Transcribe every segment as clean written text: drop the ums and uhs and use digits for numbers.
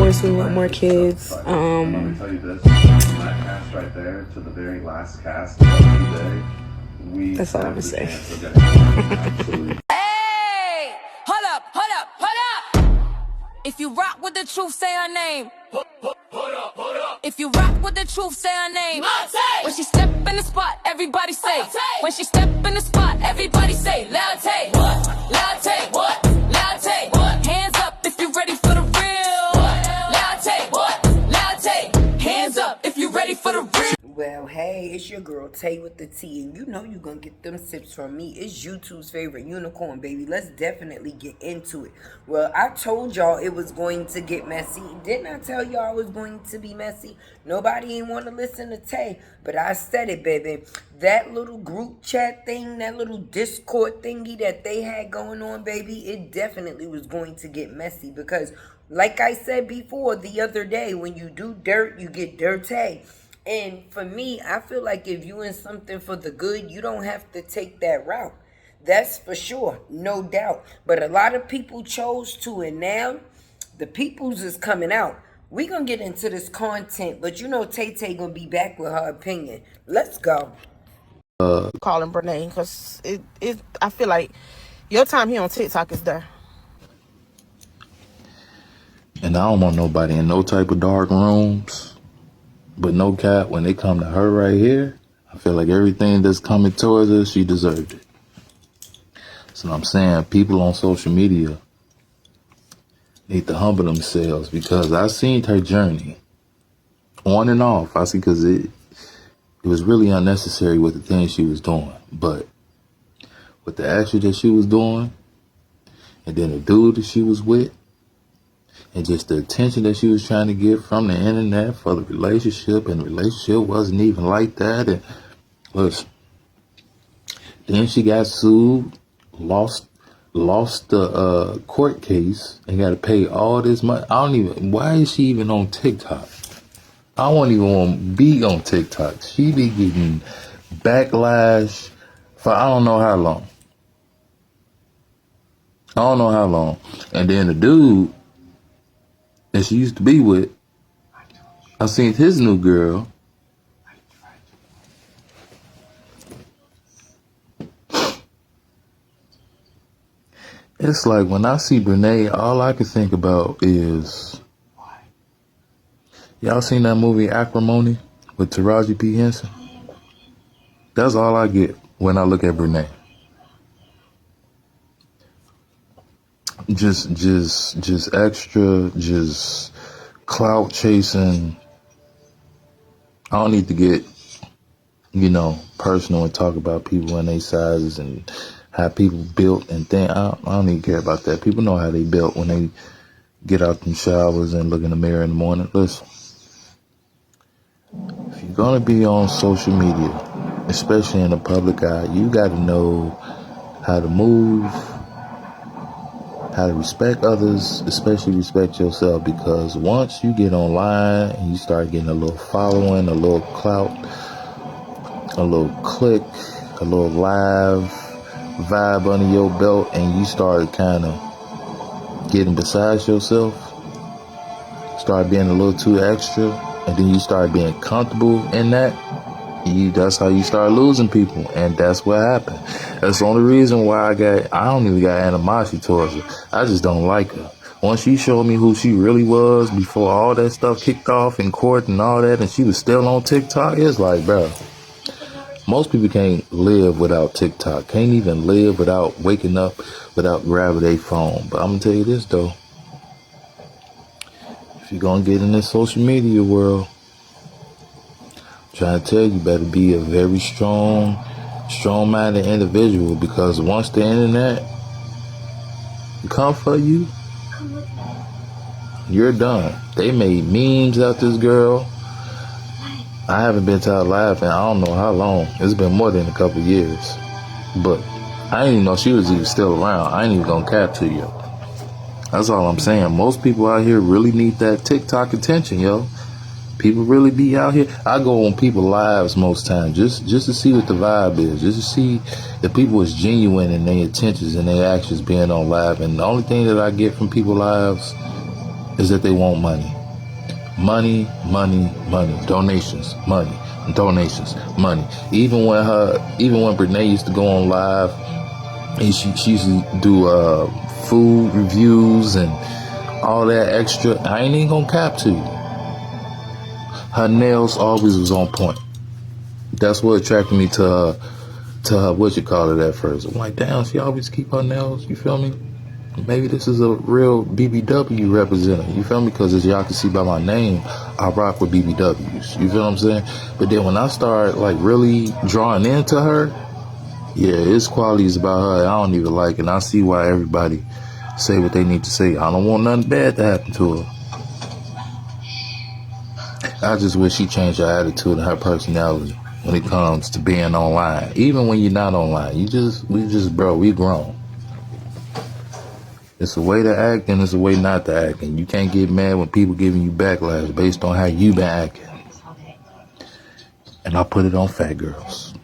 course, we want more kids. Let me tell you this, from that cast right there to the very last cast of today, we That's all I'm have gonna the say. chance of getting absolutely. Hey! Hold up, hold up, hold up! If you rock with the truth, say her name. Hold up, hold up. If you rock with the truth, say her name. When she step in the spot, everybody say. When she step in the spot, everybody say. Latte, what? Latte, what? Latte, what? Hands up if you ready for the real. Latte, what? Latte, hands up if you ready for the real. Well, hey, it's your girl Tay with the T, and you know you're gonna get them sips from me. It's YouTube's favorite unicorn, baby. Let's definitely get into it. Well, I told y'all it was going to get messy. Didn't I tell y'all it was going to be messy? Nobody ain't want to listen to Tay, but I said it, baby. That little group chat thing, that little Discord thingy that they had going on, baby, it definitely was going to get messy because, like I said before the other day, when you do dirt, you get dirty. And for me, I feel like if you in something for the good, you don't have to take that route. That's for sure, no doubt. But a lot of people chose to, and now the people's is coming out. We gonna get into this content, but you know Tay gonna be back with her opinion. Let's go. Calling Brenay because I feel like your time here on TikTok is there. And I don't want nobody in no type of dark rooms. But no cap, when they come to her right here, I feel like everything that's coming towards her, she deserved it. So I'm saying people on social media need to humble themselves because I seen her journey on and off. I see because it was really unnecessary with the things she was doing. But with the action that she was doing, and then the dude that she was with, and just the attention that she was trying to get from the internet for the relationship, and the relationship wasn't even like that. And listen, then she got sued, lost the court case, and got to pay all this money. Why is she even on TikTok? I won't even want to be on TikTok. She be getting backlash for I don't know how long. And then the dude that she used to be with, I seen his new girl. It's like when I see Brenay, all I can think about is, y'all seen that movie Acrimony with Taraji P. Henson? That's all I get when I look at Brenay. Just extra, just clout chasing. I don't need to get, personal and talk about people and their sizes and how people built and think. I don't even care about that. People know how they built when they get out them showers and look in the mirror in the morning. Listen, if you're gonna be on social media, especially in the public eye, you gotta know how to move, how to respect others, especially respect yourself, because once you get online and you start getting a little following, a little clout, a little click, a little live vibe under your belt, and you start kind of getting beside yourself, start being a little too extra, and then you start being comfortable in that, that's how you start losing people. And that's what happened. That's the only reason why I don't even got animosity towards her. I just don't like her. Once she showed me who she really was before all that stuff kicked off in court and all that, and she was still on TikTok, it's like, bro, most people can't live without TikTok. Can't even live without waking up without grabbing their phone. But I'm going to tell you this, though. If you're going to get in this social media world, trying to tell you, better be a very strong-minded individual, because once the internet come for you, you're done. They made memes out this girl. I haven't been to her live in I don't know how long. It's been more than a couple years. But I didn't even know she was even still around. I ain't even gonna cap to you. That's all I'm saying. Most people out here really need that TikTok attention, yo. People really be out here. I go on people's lives most times just to see what the vibe is, just to see if people is genuine in their intentions and their actions being on live. And the only thing that I get from people's lives is that they want money. Money, money, money. Donations, money. Donations, money. Even when Brenay used to go on live, and she used to do food reviews and all that extra, I ain't even gonna cap to you. Her nails always was on point. That's what attracted me to her, what you call it at first. I'm like, damn, she always keep her nails, you feel me? Maybe this is a real BBW representative, you feel me? Because as y'all can see by my name, I rock with BBWs, you feel what I'm saying? But then when I start like really drawing into her, yeah, it's qualities about her I don't even like, and I see why everybody say what they need to say. I don't want nothing bad to happen to her. I just wish she changed her attitude and her personality when it comes to being online. Even when you're not online, we grown. It's a way to act and it's a way not to act. And you can't get mad when people giving you backlash based on how you been acting. And I put it on fat girls.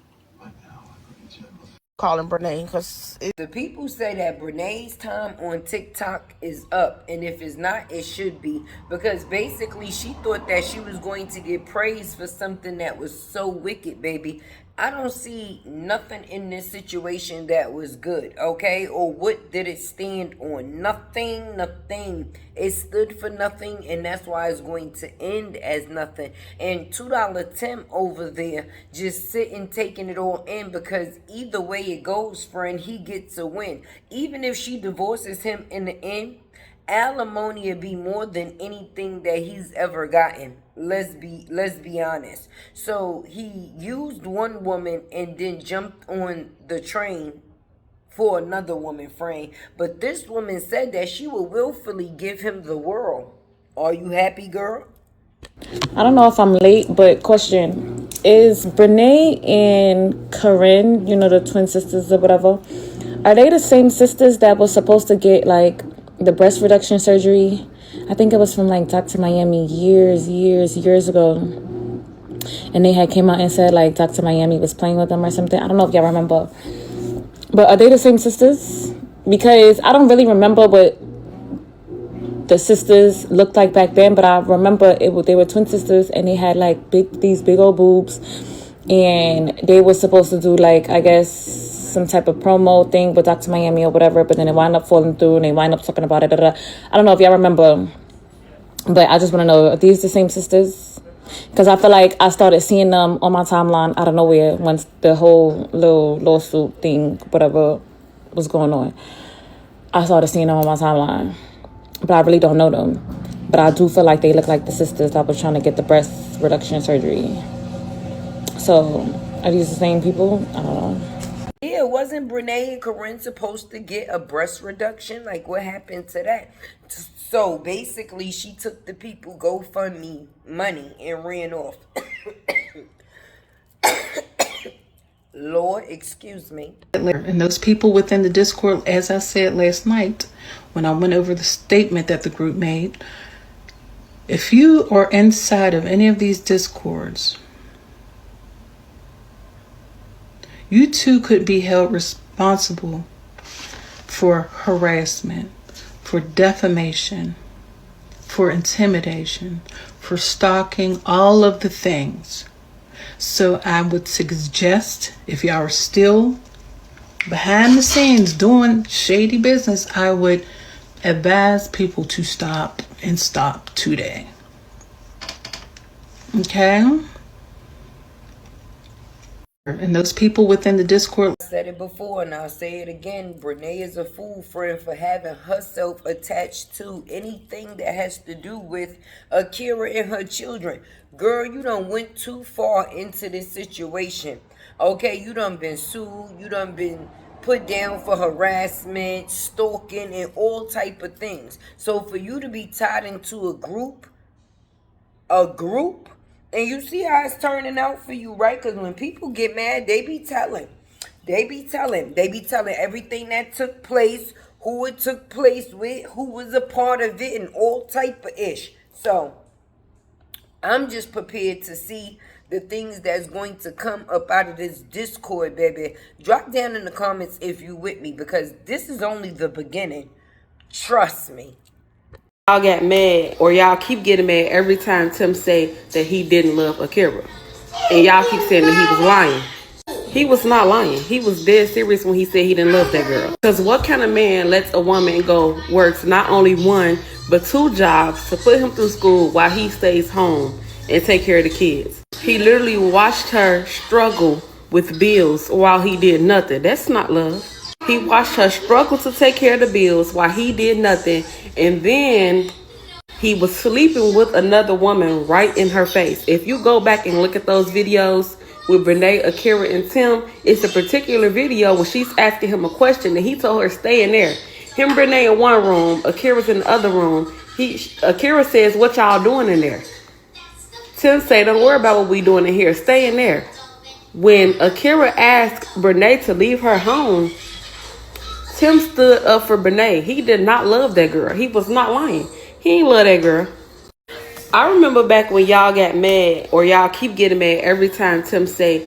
Calling Brenay because The people say that Brenay's time on TikTok is up, and if it's not, it should be, because basically she thought that she was going to get praised for something that was so wicked, baby. I don't see nothing in this situation that was good, okay? Or what did it stand on? Nothing, nothing. It stood for nothing, and that's why it's going to end as nothing. And $2 Tim over there just sitting taking it all in, because either way it goes, friend, he gets a win. Even if she divorces him in the end, alimony would be more than anything that he's ever gotten. Let's be honest. So he used one woman and then jumped on the train for another woman, friend. But this woman said that she will willfully give him the world. Are you happy, girl? I don't know if I'm late, but question. Is Brenay and Corinne, you know, the twin sisters or whatever, are they the same sisters that was supposed to get, like, the breast reduction surgery? I think it was from, like, Dr. Miami years ago. And they had came out and said, like, Dr. Miami was playing with them or something. I don't know if y'all remember. But are they the same sisters? Because I don't really remember what the sisters looked like back then, but I remember they were twin sisters and they had like these big old boobs, and they were supposed to do, like, I guess some type of promo thing with Dr. Miami or whatever, but then it wound up falling through and they wind up talking about it. I don't know if y'all remember, but I just want to know, are these the same sisters? Because I feel like I started seeing them on my timeline out of nowhere once the whole little lawsuit thing, whatever was going on. I started seeing them on my timeline. But I really don't know them. But I do feel like they look like the sisters that was trying to get the breast reduction surgery. So, are these the same people? I don't know. Yeah, wasn't Brenay and Corinne supposed to get a breast reduction? Like, what happened to that? So, basically, she took the people GoFundMe money and ran off. Lord, excuse me. And those people within the Discord, as I said last night, when I went over the statement that the group made, if you are inside of any of these Discords, you too could be held responsible for harassment, for defamation, for intimidation, for stalking, all of the things. So I would suggest, if y'all are still behind the scenes doing shady business, I would advise people to stop today. Okay? And those people within the Discord. I said it before and I'll say it again. Brenay is a fool, friend, for having herself attached to anything that has to do with Akira and her children. Girl, you done went too far into this situation. Okay, you done been sued. You done been put down for harassment, stalking, and all type of things. So for you to be tied into a group, and you see how it's turning out for you, right? Because when people get mad, they be telling everything that took place, who it took place with, who was a part of it, and all type of ish. So I'm just prepared to see the things that's going to come up out of this Discord, baby. Drop down in the comments if you with me, because this is only the beginning. Trust me. Y'all got mad, or y'all keep getting mad every time Tim say that he didn't love Akira. And y'all keep saying that he was lying. He was not lying. He was dead serious when he said he didn't love that girl. Because what kind of man lets a woman go works not only one, but 2 jobs to put him through school while he stays home and take care of the kids? He literally watched her struggle with bills while he did nothing. That's not love. He watched her struggle to take care of the bills while he did nothing. And then he was sleeping with another woman right in her face. If you go back and look at those videos with Brenay, Akira, and Tim, it's a particular video where she's asking him a question and he told her stay in there. Him, Brenay in one room, Akira's in the other room. Akira says, what y'all doing in there? Tim say, don't worry about what we doing in here. Stay in there. When Akira asked Brenay to leave her home, Tim stood up for Brenay. He did not love that girl. He was not lying. He ain't love that girl. I remember back when y'all got mad, or y'all keep getting mad every time Tim say.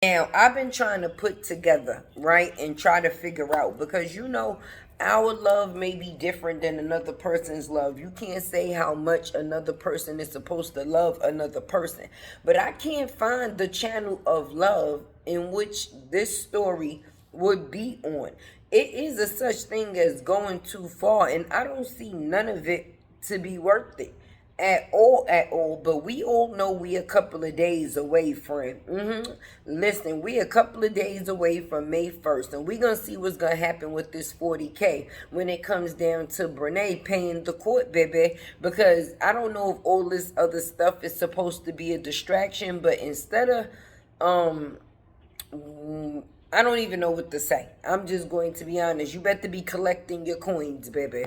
Now, I've been trying to put together, right, and try to figure out, because you know, our love may be different than another person's love. You can't say how much another person is supposed to love another person. But I can't find the channel of love in which this story would be on. It is a such thing as going too far, and I don't see none of it to be worth it at all. But we all know we a couple of days away, friend. Listen, we a couple of days away from May 1st, and we gonna see what's gonna happen with this 40K when it comes down to Brenay paying the court, baby. Because I don't know if all this other stuff is supposed to be a distraction, but instead of I don't even know what to say. I'm just going to be honest. You better be collecting your coins, baby.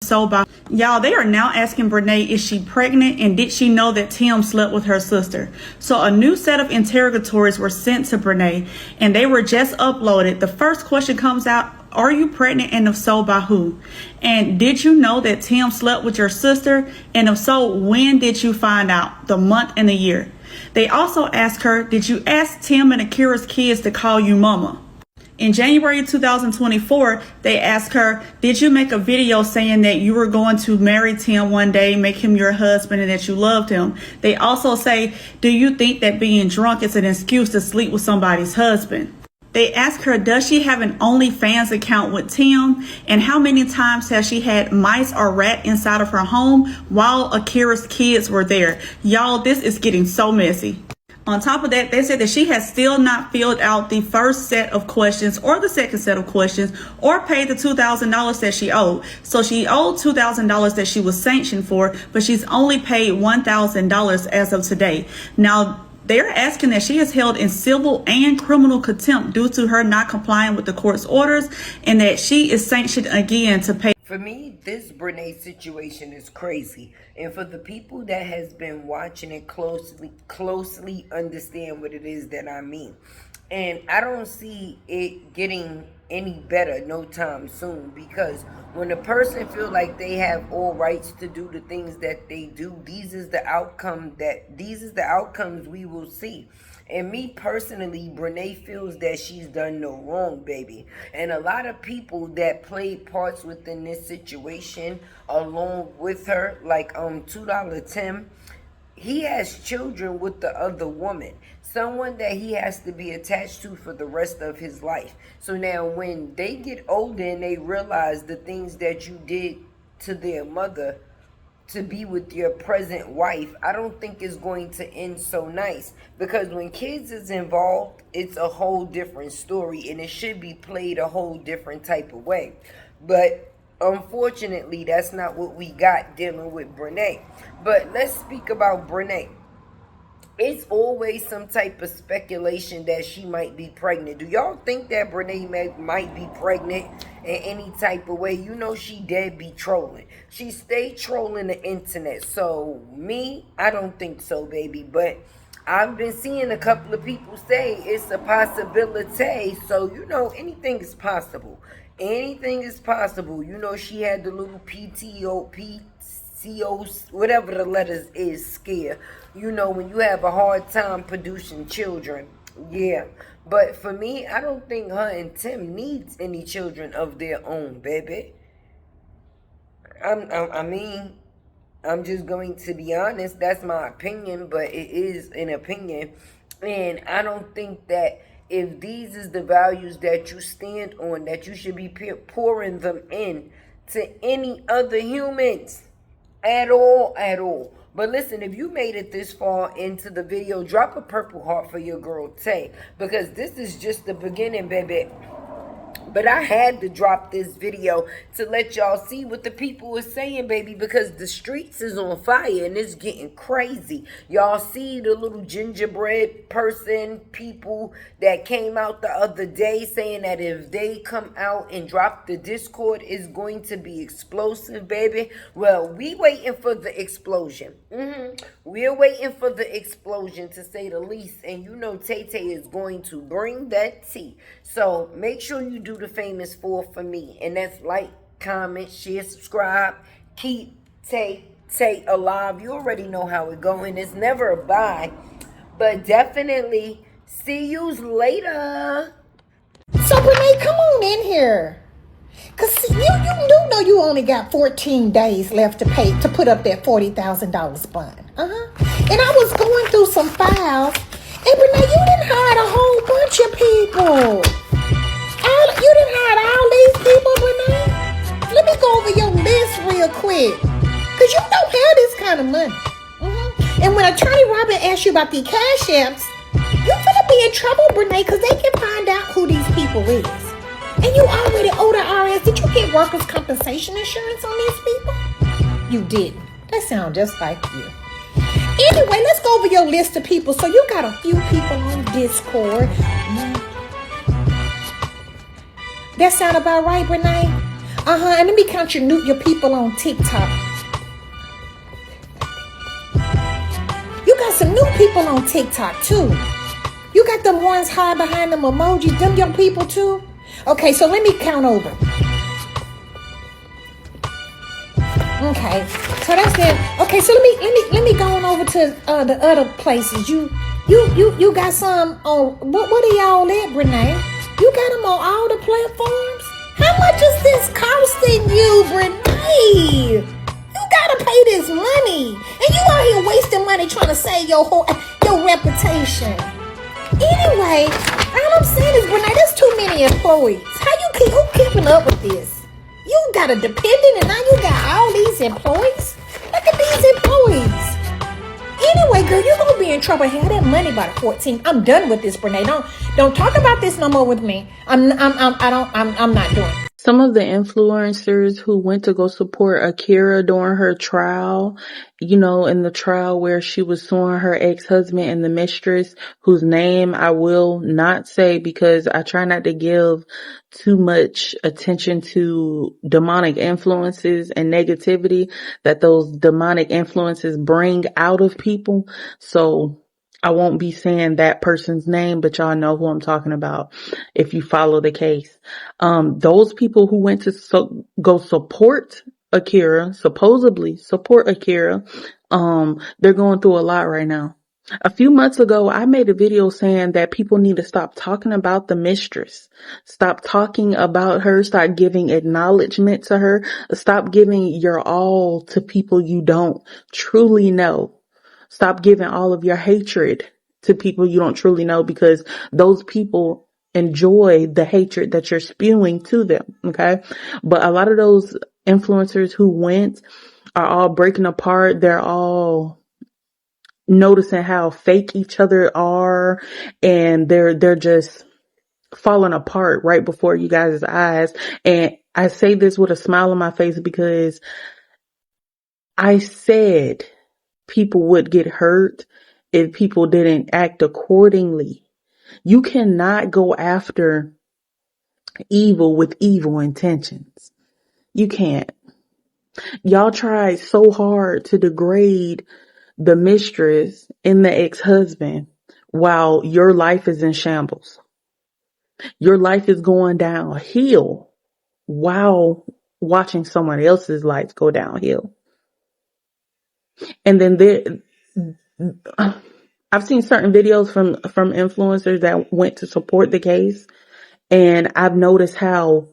So by y'all, they are now asking Brenay, is she pregnant, and did she know that Tim slept with her sister? So a new set of interrogatories were sent to Brenay, and they were just uploaded. The first question comes out: are you pregnant, and if so, by who? And did you know that Tim slept with your sister? And if so, when did you find out? The month and the year. They also asked her, did you ask Tim and Akira's kids to call you mama? In January 2024, they asked her, did you make a video saying that you were going to marry Tim one day, make him your husband, and that you loved him? They also say, do you think that being drunk is an excuse to sleep with somebody's husband? They asked her, does she have an OnlyFans account with Tim? And how many times has she had mice or rat inside of her home while Akira's kids were there? Y'all, this is getting so messy. On top of that, they said that she has still not filled out the first set of questions or the second set of questions or paid the $2,000 that she owed. So she owed $2,000 that she was sanctioned for, but she's only paid $1,000 as of today. Now, they're asking that she is held in civil and criminal contempt due to her not complying with the court's orders, and that she is sanctioned again to pay. For me, this Brenay situation is crazy. And for the people that has been watching it closely understand what it is that I mean. And I don't see it getting any better no time soon, because when a person feel like they have all rights to do the things that they do, these is the outcomes we will see. And me personally, Brenay feels that she's done no wrong, baby. And a lot of people that played parts within this situation along with her, like $2 Tim, he has children with the other woman, someone that he has to be attached to for the rest of his life. So now when they get older and they realize the things that you did to their mother to be with your present wife, I don't think it's going to end so nice. Because when kids is involved, it's a whole different story, and it should be played a whole different type of way. But unfortunately, that's not what we got dealing with Brenay. But let's speak about Brenay. It's always some type of speculation that she might be pregnant. Do y'all think that Brenay might be pregnant in any type of way? You know she dead be trolling. She stay trolling the internet. So me, I don't think so, baby. But I've been seeing a couple of people say it's a possibility. So, you know, anything is possible. Anything is possible. You know, she had the little PTO, whatever the letters is, scare. You know, when you have a hard time producing children. Yeah. But for me, I don't think her and Tim needs any children of their own, baby. I mean, I'm just going to be honest. That's my opinion, but it is an opinion. And I don't think that if these is the values that you stand on, that you should be pouring them in to any other humans at all, at all. But listen, if you made it this far into the video, drop a purple heart for your girl Tay, because this is just the beginning, baby. But I had to drop this video to let y'all see what the people is saying, baby, because the streets is on fire and it's getting crazy. Y'all see the little gingerbread people that came out the other day saying that if they come out and drop the Discord, it's going to be explosive, baby. Well, we waiting for the explosion. We're waiting for the explosion, to say the least. And you know Tay Tay is going to bring that tea. So make sure you do the famous four for me. And that's like, comment, share, subscribe. Keep Tay Tay alive. You already know how it going. It's never a bye. But definitely see yous later. So Brenay, come on in here. Cause you do know you only got 14 days left to pay to put up that $40,000 bond. And I was going through some files, and Brenay, you didn't hire a whole bunch of people. You didn't hire all these people, Brenay. Let me go over your list real quick, cause you don't have this kind of money. And when Attorney Robin asked you about the cash apps, you finna be in trouble, Brenay, cause they can find out who these people is. And you already owe the IRS. Did you get workers' compensation insurance on these people? You didn't. That sounds just like you. Anyway, let's go over your list of people. So you got a few people on Discord. That sound about right, Brenay? And let me count your people on TikTok. You got some new people on TikTok, too. You got them ones hide behind them emojis. Them your people, too? Okay, so let me count over. Okay, so that's it. Okay, so let me go on over to the other places. You got some on what are y'all at, Brenay? You got them on all the platforms? How much is this costing you, Brenay? You gotta pay this money, and you out here wasting money trying to save your reputation. Anyway, all I'm saying is, Brenay, there's too many employees. Who keeping up with this? You got a dependent and now you got all these employees? Look at these employees. Anyway, girl, you're gonna be in trouble. Have that money by the 14th. I'm done with this, Brenay. Don't talk about this no more with me. I'm not doing it. Some of the influencers who went to go support Akira during her trial, in the trial where she was suing her ex-husband and the mistress, whose name I will not say because I try not to give too much attention to demonic influences and negativity that those demonic influences bring out of people. So I won't be saying that person's name, but y'all know who I'm talking about if you follow the case. Those people who went to go support Akira, supposedly support Akira, they're going through a lot right now. A few months ago, I made a video saying that people need to stop talking about the mistress. Stop talking about her. Stop giving acknowledgement to her. Stop giving your all to people you don't truly know. Stop giving all of your hatred to people you don't truly know, because those people enjoy the hatred that you're spewing to them. Okay. But a lot of those influencers who went are all breaking apart. They're all noticing how fake each other are, and they're just falling apart right before you guys' eyes. And I say this with a smile on my face because I said people would get hurt if people didn't act accordingly. You cannot go after evil with evil intentions. You can't. Y'all tried so hard to degrade the mistress and the ex-husband while your life is in shambles. Your life is going downhill while watching someone else's life go downhill. And then I've seen certain videos from influencers that went to support the case, and I've noticed how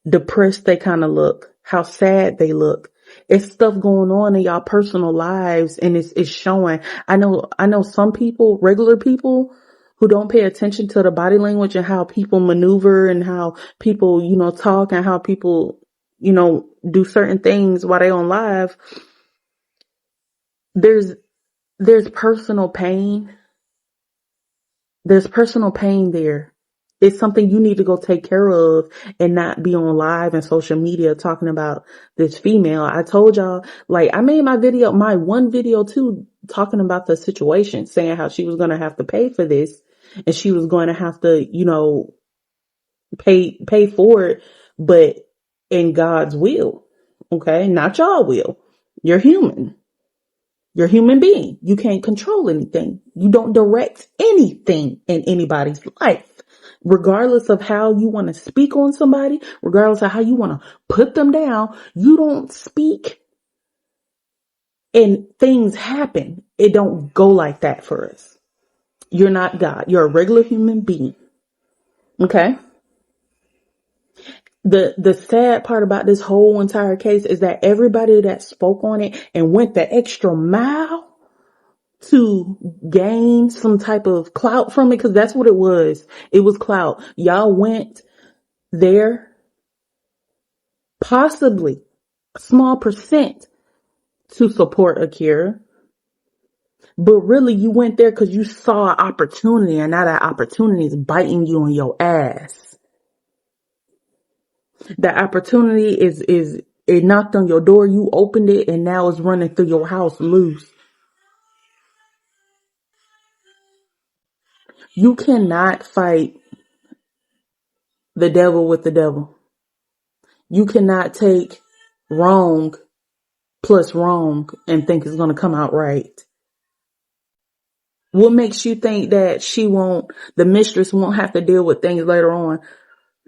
depressed they kind of look, how sad they look. It's stuff going on in y'all personal lives, and it's showing. I know some people, regular people, who don't pay attention to the body language and how people maneuver and how people, talk and how people, do certain things while they on live. There's personal pain. There's personal pain there. It's something you need to go take care of and not be on live and social media talking about this female. I told y'all, like, I made my one video too, talking about the situation, saying how she was going to have to pay for this and she was going to have to, pay for it, but in God's will. Okay. Not y'all will. You're human. You're a human being. You can't control anything. You don't direct anything in anybody's life. Regardless of how you want to speak on somebody, regardless of how you want to put them down, you don't speak and things happen. It don't go like that for us. You're not God. You're a regular human being. Okay? The sad part about this whole entire case is that everybody that spoke on it and went the extra mile to gain some type of clout from it, because that's what it was. It was clout. Y'all went there, possibly a small percent, to support Akira, but really you went there because you saw an opportunity, and now that opportunity is biting you in your ass. That opportunity is it knocked on your door, you opened it, and now it's running through your house loose. You cannot fight the devil with the devil. You cannot take wrong plus wrong and think it's going to come out right. What makes you think that the mistress won't have to deal with things later on?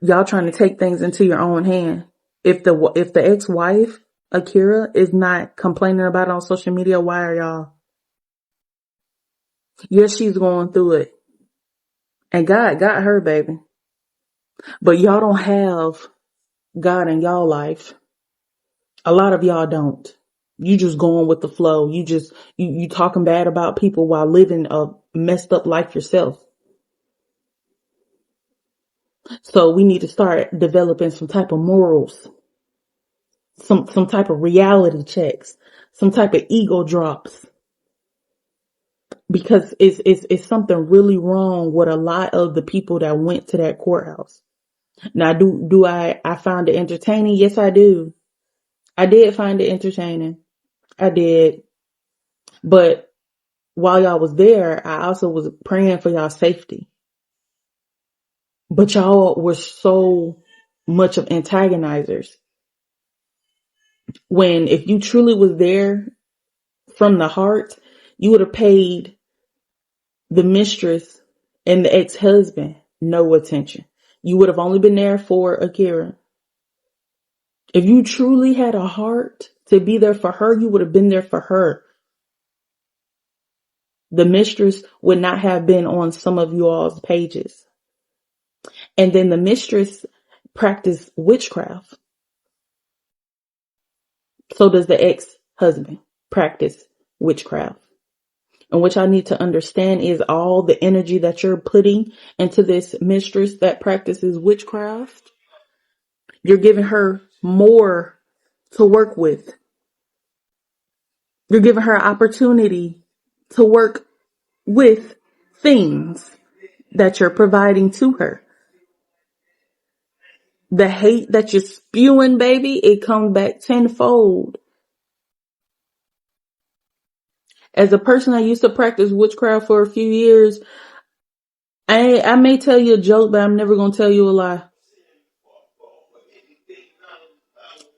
Y'all trying to take things into your own hand. If the ex-wife, Akira, is not complaining about it on social media, why are y'all? Yes, she's going through it. And God got her, baby. But y'all don't have God in y'all life. A lot of y'all don't. You just going with the flow. You talking bad about people while living a messed up life yourself. So we need to start developing some type of morals, some type of reality checks, some type of ego drops, because it's something really wrong with a lot of the people that went to that courthouse. Now, do I find it entertaining? Yes, I do. I did find it entertaining. I did. But while y'all was there, I also was praying for y'all safety. But y'all were so much of antagonizers. When if you truly was there from the heart, you would have paid the mistress and the ex-husband no attention. You would have only been there for Akira. If you truly had a heart to be there for her, you would have been there for her. The mistress would not have been on some of you all's pages. And then the mistress practiced witchcraft. So does the ex-husband practice witchcraft. And what y'all need to understand is all the energy that you're putting into this mistress that practices witchcraft, you're giving her more to work with. You're giving her opportunity to work with things that you're providing to her. The hate that you're spewing, baby, it comes back tenfold. As a person that used to practice witchcraft for a few years, I may tell you a joke, but I'm never going to tell you a lie.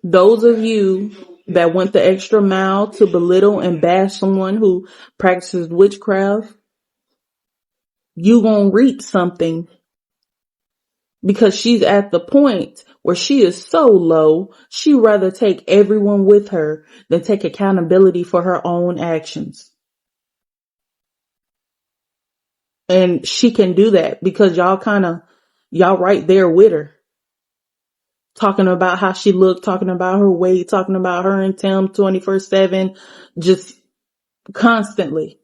Those of you that went the extra mile to belittle and bash someone who practices witchcraft, you gonna reap something, because she's at the point where she is so low, she'd rather take everyone with her than take accountability for her own actions. And she can do that because y'all right there with her. talking about how she looked, talking about her weight, talking about her and Tim 24/7, just constantly.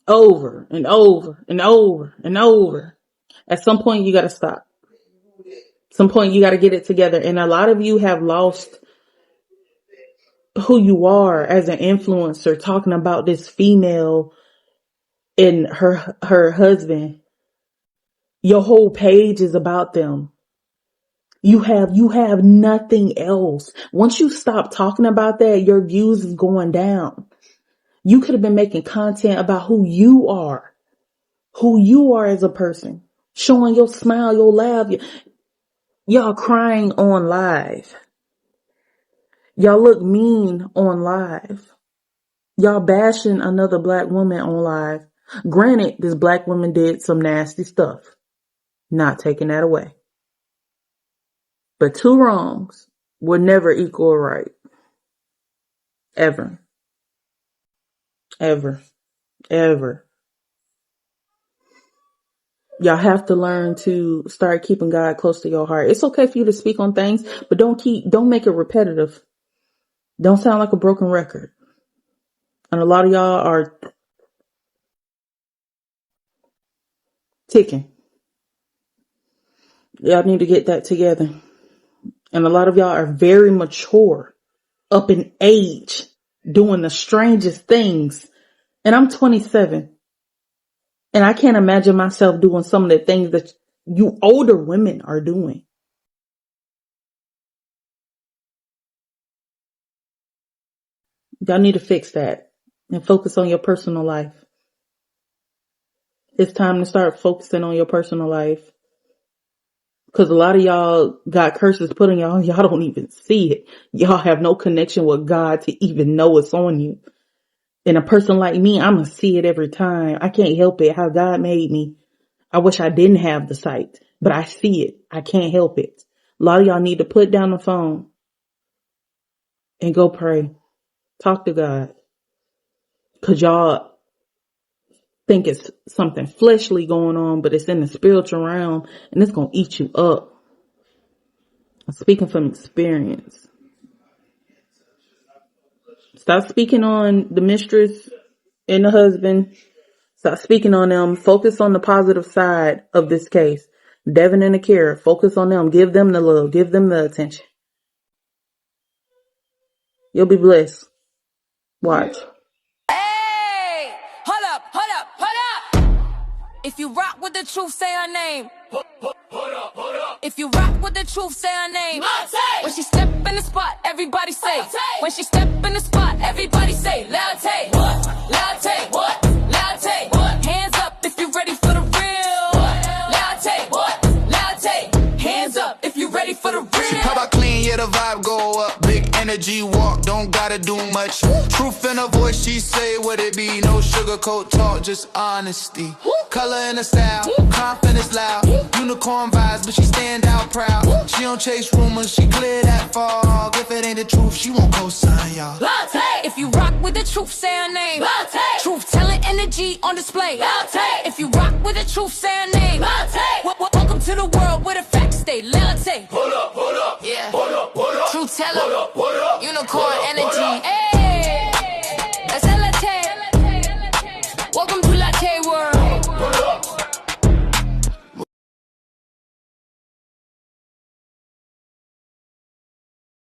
Over and over and over and over. At some point, you got to stop. Some point, you got to get it together. And a lot of you have lost who you are as an influencer, talking about this female and her husband. Your whole page is about them. You have nothing else. Once you stop talking about that, your views is going down. You could have been making content about who you are as a person, showing your smile, your laugh. Y'all crying on live. Y'all look mean on live. Y'all bashing another black woman on live. Granted, this black woman did some nasty stuff. Not taking that away. But two wrongs will never equal a right. Ever. Ever. Ever. Y'all have to learn to start keeping God close to your heart. It's okay for you to speak on things, but don't make it repetitive. Don't sound like a broken record. And a lot of y'all are ticking. Y'all need to get that together. And a lot of y'all are very mature, up in age, doing the strangest things. And I'm 27. And I can't imagine myself doing some of the things that you older women are doing. Y'all need to fix that and focus on your personal life. It's time to start focusing on your personal life. Because a lot of y'all got curses put on y'all. Y'all don't even see it. Y'all have no connection with God to even know it's on you. And a person like me, I'm going to see it every time. I can't help it. How God made me. I wish I didn't have the sight, but I see it. I can't help it. A lot of y'all need to put down the phone and go pray. Talk to God. Because y'all think it's something fleshly going on, but it's in the spiritual realm and it's going to eat you up. I'm speaking from experience. Stop speaking on the mistress and the husband. Stop speaking on them. Focus on the positive side of this case. Devin and Akira, focus on them. Give them the love. Give them the attention. You'll be blessed. Watch. Hey, hold up. If you rock with the truth, say her name. Hold up. If you rock with the truth, say her name. When she step in the spot, everybody say. When she step in the spot, everybody say. Latte. What? Latte. What? Latte. What? Hands up if you ready for the real. Latte. What? Latte. Hands up if you ready for the real. She pop out clean, yeah, the vibe go up. Big energy walk, don't gotta do much. Truth in her voice, she say what it be. No sugarcoat talk, just honesty. Color in the style, confidence loud. Unicorn vibes, but she stand out proud. She don't chase rumors, she clear that fog. If it ain't the truth, she won't co-sign y'all. Latte. If you rock with the truth, say her name. Latte. Truth telling energy on display. Latte. If you rock with the truth, say her name. Latte. Welcome to the world where the facts stay. Latte. Hold up, yeah. hold up. Truth teller.